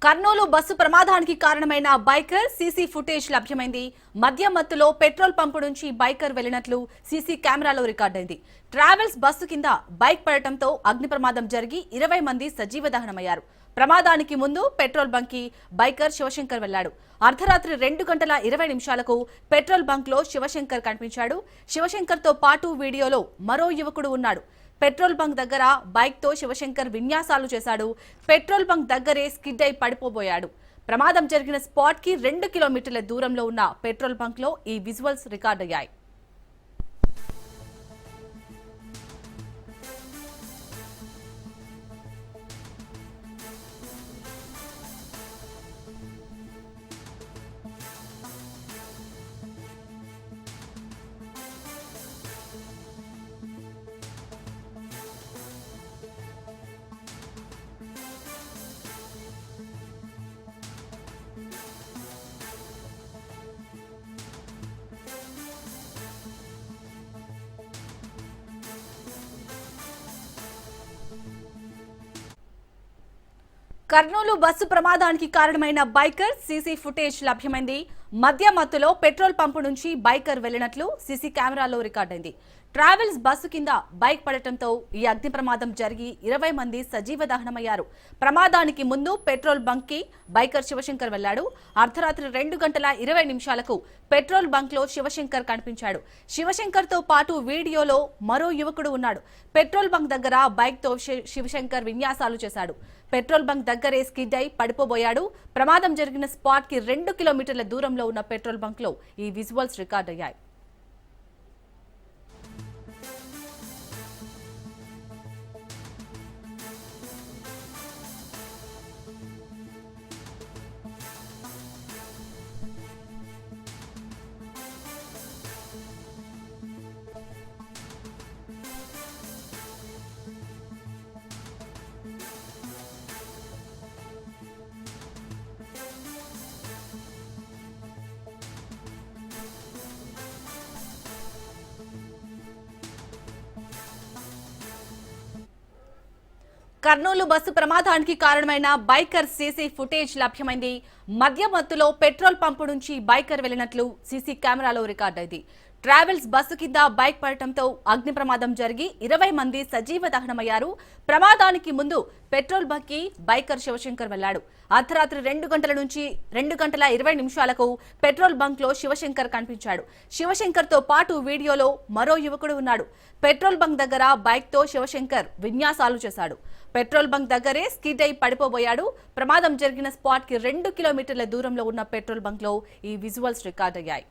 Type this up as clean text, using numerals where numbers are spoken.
Kurnool bus ప్రమాదానికి కారణమైన biker CC footage లభ్యమైంది. మద్యం మత్తులో పెట్రోల్ పంపు నుంచి బైకర్ వెళ్లినట్లు సీసీ కెమెరాలో రికార్డైంది. ట్రావెల్స్ బస్సు కింద బైక్ పడటంతో అగ్ని ప్రమాదం జరిగి 20 మంది సజీవ దహనమయ్యారు. ప్రమాదానికి ముందు పెట్రోల్ బంక్ కి బైకర్ శివశంకర్ వెళ్లాడు. అర్ధరాత్రి 2:20 పెట్రోల్ బంక్ లో శివశంకర్ కనిపించాడు. శివశంకర్ తో పాటు వీడియోలో మరో యువకుడు ఉన్నాడు. పెట్రోల్ బంక్ దగ్గర బైక్ తో శివశంకర్ విన్యాసాలు చేశాడు. పెట్రోల్ బంక్ దగ్గరే స్కిడ్ అయి పడిపోబోయాడు. ప్రమాదం జరిగిన స్పాట్ కి 2 కిలోమీటర్ల దూరంలో ఉన్న పెట్రోల్ బంక్ లో ఈ విజువల్స్ రికార్డ్ అయ్యాయి. కర్నూలు బస్సు ప్రమాదానికి కారణమైన బైకర్ సీసీ ఫుటేజ్ లభ్యమైంది. మద్యం మత్తులో పెట్రోల్ పంపు నుంచి బైకర్ వెళ్లినట్లు సీసీ కెమెరాలో రికార్డైంది. ట్రావెల్స్ బస్సు కింద బైక్ పడటంతో ఈ అగ్ని ప్రమాదం జరిగి 20 మంది సజీవ దహనమయ్యారు. ప్రమాదానికి ముందు పెట్రోల్ బంక్ కి బైకర్ శివశంకర్ వెళ్లాడు. అర్ధరాత్రి 2:20 పెట్రోల్ బంక్ లో శివశంకర్ కనిపించాడు. శివశంకర్ తో పాటు వీడియోలో మరో యువకుడు ఉన్నాడు. పెట్రోల్ బంక్ దగ్గర బైక్ తో శివశంకర్ విన్యాసాలు చేశాడు. పెట్రోల్ బంక్ దగ్గరే స్కిడ్ అయి పడిపోబోయాడు. ప్రమాదం జరిగిన స్పాట్ కి 2 కిలోమీటర్ల దూరంలో ఉన్న పెట్రోల్ బంక్ లో ఈ విజువల్స్ రికార్డ్ అయ్యాయి. కర్నూలు బస్సు ప్రమాదానికి కారణమైన బైకర్ సీసీ ఫుటేజ్ లభ్యమైంది. మద్యం మత్తులో పెట్రోల్ పంపు నుంచి బైకర్ వెళ్లినట్లు సీసీ కెమెరాలో రికార్డైంది. ట్రావెల్స్ బస్సు కింద బైక్ పడటంతో అగ్ని ప్రమాదం జరిగి 20 మంది సజీవ దహనమయ్యారు. ప్రమాదానికి ముందు పెట్రోల్ బంక్ కి బైకర్ శివశంకర్ వెళ్లాడు. అర్ధరాత్రి 2:20 పెట్రోల్ బంక్ లో శివశంకర్ కనిపించాడు. శివశంకర్ తో పాటు వీడియోలో మరో యువకుడు ఉన్నాడు. పెట్రోల్ బంక్ దగ్గర బైక్ తో శివశంకర్ విన్యాసాలు చేశాడు. పెట్రోల్ బంక్ దగ్గరే స్కిడ్ అయి పడిపోబోయాడు. ప్రమాదం జరిగిన స్పాట్ కి 2 కిలోమీటర్ల దూరంలో ఉన్న పెట్రోల్ బంక్ లో ఈ విజువల్స్ రికార్డ్ అయ్యాయి.